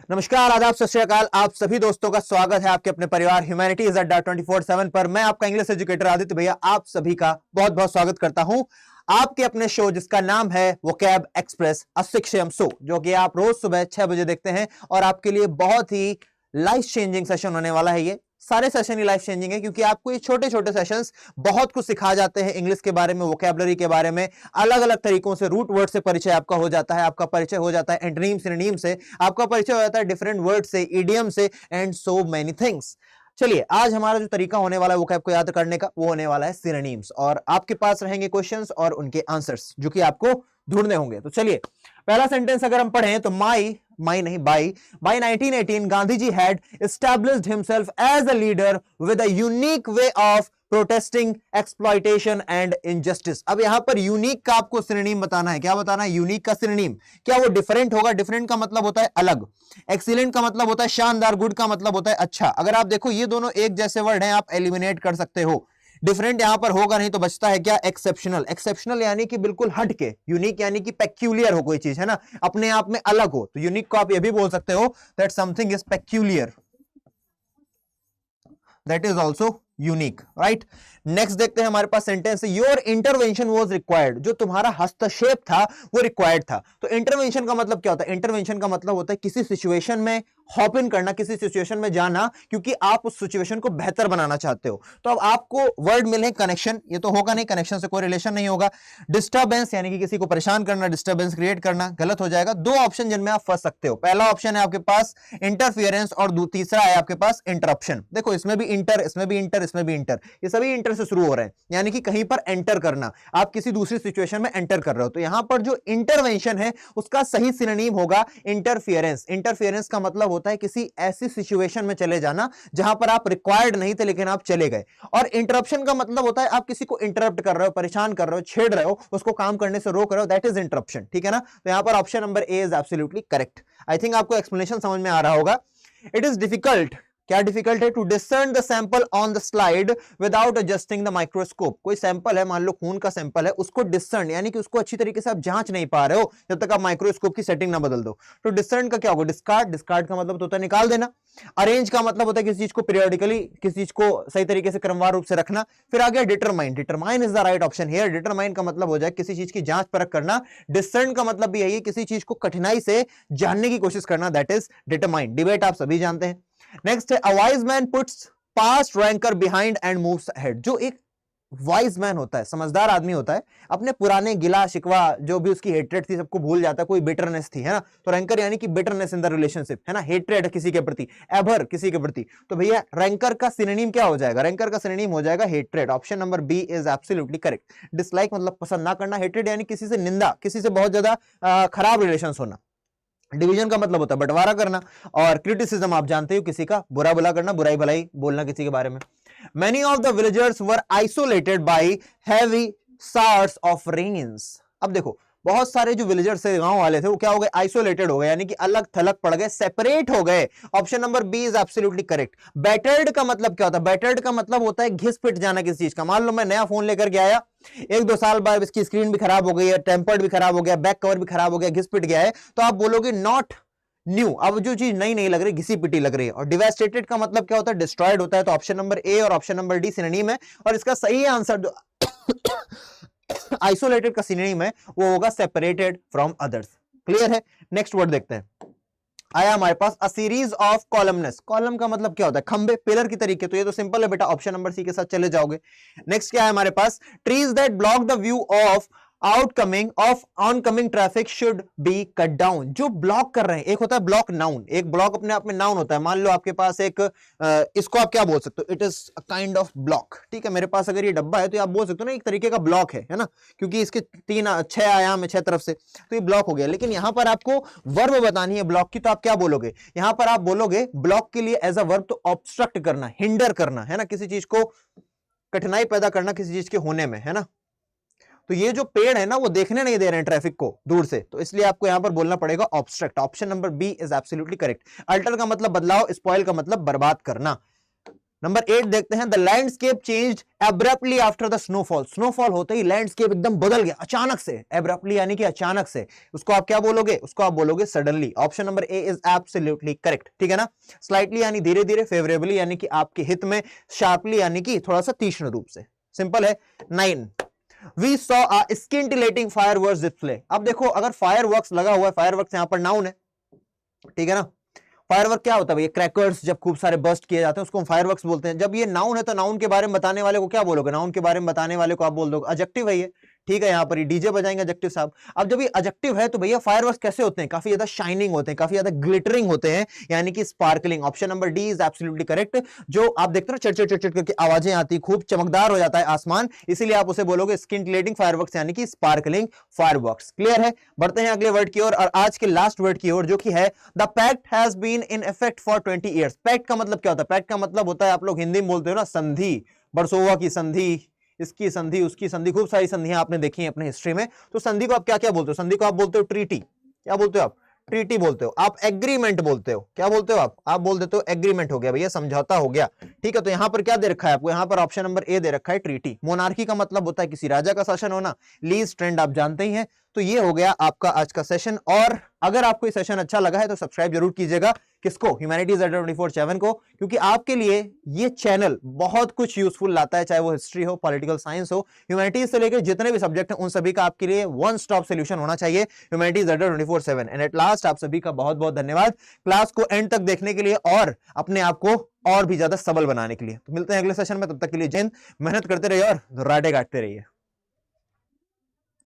नमस्कार, आदाब, सत श्री अकाल। आप सभी दोस्तों का स्वागत है आपके अपने परिवार ह्यूमैनिटीज अड्डा 24/7 पर। मैं आपका इंग्लिश एजुकेटर आदित्य भैया आप सभी का बहुत बहुत स्वागत करता हूं आपके अपने शो जिसका नाम है vocab express a 6 AM show, जो कि आप रोज सुबह 6 बजे देखते हैं और आपके लिए बहुत ही लाइफ चेंजिंग सेशन होने वाला है। ये सारे सेशन ही लाइफ चेंजिंग है क्योंकि आपको ये छोटे छोटे सेशंस बहुत कुछ सिखा जाते हैं इंग्लिश के बारे में, वोकैबुलरी के बारे में, अलग अलग तरीकों से रूट वर्ड से परिचय आपका हो जाता है, आपका परिचय हो जाता है एंटोनिम सिनोनिम से, आपका परिचय हो जाता है डिफरेंट वर्ड से, इडियम से एंड सो मेनी थिंग्स। चलिए, आज हमारा जो तरीका होने वाला है वोकैब को याद करने का वो होने वाला है सिनोनिम्स, और आपके पास रहेंगे क्वेश्चंस और उनके आंसर्स जो कि आपको ढूंढने होंगे। तो चलिए, पहला सेंटेंस अगर हम पढ़ें तो by 1918 Gandhi ji had established himself as a leader with a unique way of protesting exploitation and injustice। अब यहां पर यूनिक का आपको सिनोनिम बताना है। क्या बताना है? यूनिक का सिनोनिम। क्या वो डिफरेंट होगा? डिफरेंट का मतलब होता है अलग, एक्सीलेंट का मतलब होता है शानदार, गुड का मतलब होता है अच्छा। अगर आप देखो ये दोनों एक जैसे वर्ड हैं, आप एलिमिनेट कर सकते हो। डिफरेंट यहां पर होगा नहीं तो बचता है क्या? एक्सेप्शनल। एक्सेप्शनल यानी कि बिल्कुल हटके, यूनिक यानी कि पेक्यूलियर हो कोई चीज, है ना, अपने आप में अलग हो। तो यूनिक को आप ये भी बोल सकते हो that something is peculiar, that is also unique, right. Next देखते हैं, हमारे पास सेंटेंस है योर इंटरवेंशन वाज रिक्वायर्ड। जो तुम्हारा हस्तक्षेप था वो रिक्वायर्ड था। तो इंटरवेंशन का मतलब क्या होता है? इंटरवेंशन का मतलब होता है किसी सिचुएशन में हॉप इन करना, किसी सिचुएशन में जाना क्योंकि आप उस सिचुएशन को बेहतर बनाना चाहते हो। तो अब आपको वर्ड मिले कनेक्शन, ये तो होगा नहीं, कनेक्शन से कोई रिलेशन नहीं होगा। डिस्टर्बेंस यानी कि किसी को परेशान करना, डिस्टर्बेंस क्रिएट करना, गलत हो जाएगा। दो ऑप्शन जिनमें आप फंस सकते हो। पहला ऑप्शन है आपके पास इंटरफियरेंस और तीसरा है आपके पास इंटरप्शन। देखो, इसमें भी इंटर, इसमें भी इंटर, इसमें भी इंटर, ये सभी इंटर से शुरू हो रहे हैं, यानी कि कहीं पर एंटर करना, आप किसी दूसरी सिचुएशन में एंटर कर रहे हो। तो यहां पर जो इंटरवेंशन है उसका सही सिनोनिम होगा इंटरफियरेंस। इंटरफियरेंस का मतलब होता है किसी ऐसी सिचुएशन में चले जाना जहां पर आप रिक्वायर्ड नहीं थे लेकिन आप चले गए। और इंटरप्शन का मतलब होता है आप किसी को इंटरप्ट कर रहे हो, परेशान कर रहे हो, छेड़ रहे हो, उसको काम करने से रोक रहे हो, दैट इज इंटरप्शन। ठीक है ना? तो यहां पर option number A is absolutely correct. I think आपको एक्सप्लेनेशन समझ में आ रहा होगा। इट इज डिफिकल्ट, क्या डिफिकल्ट है? To discern the sample on the slide without adjusting the microscope. कोई सैंपल है, मान लो खून का सैंपल है, उसको डिसर्न यानी कि उसको अच्छी तरीके से आप जांच नहीं पा रहे हो जब तक आप माइक्रोस्कोप की सेटिंग ना बदल दो। तो डिसर्न का क्या होगा? डिस्कार्ड। डिस्कार्ड का मतलब होता है निकाल देना। अरेंज का मतलब होता है किसी चीज को पीरियोडिकली, किसी चीज को सही तरीके से क्रमवार रूप से रखना। फिर आ गया determine. Determine is the right option here. Determine का मतलब हो जाए किसी चीज की जांच परख करना। डिसर्न का मतलब भी यही है, किसी चीज को कठिनाई से जानने की कोशिश करना, दैट इज डिटरमाइन। डिबेट आप सभी जानते हैं। नेक्स्ट है, a wise man puts past ranker behind and moves ahead. जो एक वाइज मैन होता है, समझदार आदमी होता है, अपने पुराने गिला शिकवा जो भी उसकी हेट्रेड थी सबको भूल जाता है। कोई बिटरनेस थी, है ना, तो रैंकर यानी कि बिटरनेस इन द रिलेशनशिप, है ना, हेट्रेड किसी के प्रति, एभर किसी के प्रति। तो भैया रैंकर का सिनोनिम क्या हो जाएगा? रैंकर का सिनोनिम हो जाएगा hatred. Option number B is absolutely correct. Dislike मतलब पसंद ना करना, हेट्रेड यानी किसी से निंदा, किसी से बहुत ज्यादा खराब रिलेशन होना। डिवीजन का मतलब होता है बंटवारा करना, और क्रिटिसिज्म आप जानते हो किसी का बुरा भला करना, बुराई भलाई बोलना किसी के बारे में। Many of the villagers were isolated by heavy showers of rains। अब देखो, बहुत सारे जो विलेजर्स थे, गांव वाले थे, वो क्या हो गए? आइसोलेटेड हो गए, यानी कि अलग थलग पड़ गए, सेपरेट हो गए। Option number B is absolutely correct. Battered का मतलब क्या होता है? बैटर्ड का मतलब होता है घिस पिट जाना किसी चीज का। मान लो मैं नया फोन लेकर के आया, 1-2 साल बाद इसकी स्क्रीन भी खराब हो गई है, टेम्पर्ड भी खराब हो गया, बैक कवर भी खराब हो गया, घिस पिट गया है, तो आप बोलोगे नॉट न्यू। अब जो चीज नई नहीं लग रही, घिसी पिटी लग रही है। और डिवास्टेटेड का मतलब क्या होता है? डिस्ट्रॉयड होता है। तो ऑप्शन नंबर ए और ऑप्शन नंबर डी सिनोनिम है, और इसका सही आंसर जो आइसोलेटेड का सिनोनिम है वो होगा सेपरेटेड फ्रॉम अदर्स। क्लियर है? नेक्स्ट वर्ड देखते हैं। आया हमारे पास अ सीरीज ऑफ कॉलमनेस। कॉलम का मतलब क्या होता है? खंबे, पिलर की तरीके। तो ये तो सिंपल है बेटा, ऑप्शन नंबर सी के साथ चले जाओगे। नेक्स्ट क्या है हमारे पास? Trees that block the view of outcoming of oncoming traffic should be cut down. जो ब्लॉक कर रहे हैं, एक होता है ब्लॉक नाउन, एक ब्लॉक अपने आप में नाउन होता है। मान लो आपके पास एक इसको आप क्या बोल सकते हो? It is a kind of block. ठीक है, मेरे पास अगर ये डब्बा है तो आप बोल सकते हो ना एक तरीके का ब्लॉक है ना, क्योंकि इसके 6 आयाम है, 6 तरफ से, तो ये ब्लॉक हो गया। लेकिन यहां पर आपको वर्ब बतानी है ब्लॉक की, तो आप क्या बोलोगे? यहां पर आप बोलोगे ब्लॉक के लिए एज अ वर्ब तो ऑब्स्ट्रक्ट करना, हिंडर करना, है ना, किसी चीज को कठिनाई पैदा करना किसी चीज के होने में, है ना। तो ये जो पेड़ है ना वो देखने नहीं दे रहे हैं ट्रैफिक को दूर से, तो इसलिए आपको यहां पर बोलना पड़ेगा obstruct. Option number B is absolutely correct. Alter का मतलब बदलाव, स्पॉइल का मतलब बर्बाद करना। नंबर 8 देखते हैं, the landscape changed abruptly after the snowfall. Snowfall होते ही लैंडस्केप एकदम बदल गया अचानक से, एब्रप्टली यानी कि अचानक से, उसको आप क्या बोलोगे, उसको आप बोलोगे suddenly. Option number A is absolutely correct, ठीक है ना। स्लाइटली यानी धीरे धीरे, फेवरेबली यानी कि आपके हित में, शार्पली यानी कि थोड़ा सा तीक्ष्ण रूप से, सिंपल है। 9 we saw a scintillating fireworks display. अब देखो अगर फायरवर्क्स लगा हुआ है, फायरवर्क्स यहां पर नाउन है, ठीक है ना। फायरवर्क क्या होता है भैया, क्रैकर्स जब खूब सारे बर्स्ट किए जाते हैं उसको हम फायरवर्क्स बोलते हैं। जब ये नाउन है तो नाउन के बारे में बताने वाले को क्या बोलोगे, नाउन के बारे में बताने वाले को आप बोल दोगे एडजेक्टिव है ये, ठीक है। यहां पर डीजे बजाएंगे एडजेक्टिव साहब। अब जब ये एडजेक्टिव है तो भैया फायरवर्क्स कैसे होते हैं, काफी ज्यादा शाइनिंग होते हैं, काफी ज्यादा ग्लिटरिंग होते हैं, यानी कि sparkling. Option number D is absolutely correct. जो आप देखते हो चट चट चट करके आवाजें आती, खूब चमकदार हो जाता है आसमान, इसीलिए आप उसे बोलोगे स्किंटिलेटिंग फायरवर्क्स यानी कि स्पार्कलिंग फायरवर्क्स। क्लियर है। बढ़ते हैं अगले वर्ड की ओर, और आज के लास्ट वर्ड की ओर, जो कि है the pact has been in effect for 20 years. Pact का मतलब क्या होता है, पैक्ट का मतलब होता है, आप लोग हिंदी में बोलते हो ना संधि, बरसोवा की संधि, इसकी संधि, उसकी संधि, खूब सारी संधियां आपने देखी हैं अपने हिस्ट्री में। तो संधि को आप क्या क्या बोलते हो, संधि को आप बोलते हो ट्रीटी, क्या बोलते हो आप, ट्रीटी बोलते हो। आप एग्रीमेंट बोलते हो, क्या बोलते हो आप बोल देते हो एग्रीमेंट हो गया भैया, समझौता हो गया, ठीक है। तो यहां पर क्या दे रखा है आपको, यहां पर ऑप्शन नंबर ए दे रखा है ट्रीटी। मोनार्की का मतलब होता है किसी राजा का शासन होना, लीज ट्रेंड आप जानते ही हैं। तो ये हो गया आपका आज का सेशन, और अगर आपको ये सेशन अच्छा लगा है तो सब्सक्राइब जरूर कीजिएगा, किसको, ह्यूमैनिटीज 24/7 को, क्योंकि आपके लिए ये चैनल बहुत कुछ यूजफुल लाता है, चाहे वो हिस्ट्री हो, पॉलिटिकल साइंस हो, ह्यूमैनिटीज से लेकर जितने भी सब्जेक्ट हैं उन सभी का आपके लिए वन स्टॉप सोल्यूशन होना चाहिए, ह्यूमैनिटीज 24/7। एंड एट लास्ट आप सभी का बहुत बहुत धन्यवाद क्लास को एंड तक देखने के लिए और अपने आप को और भी ज्यादा सबल बनाने के लिए। तो मिलते हैं अगले सेशन में, तब तक के लिए जय हिंद, मेहनत करते रहिए और राडे काटते रहिए।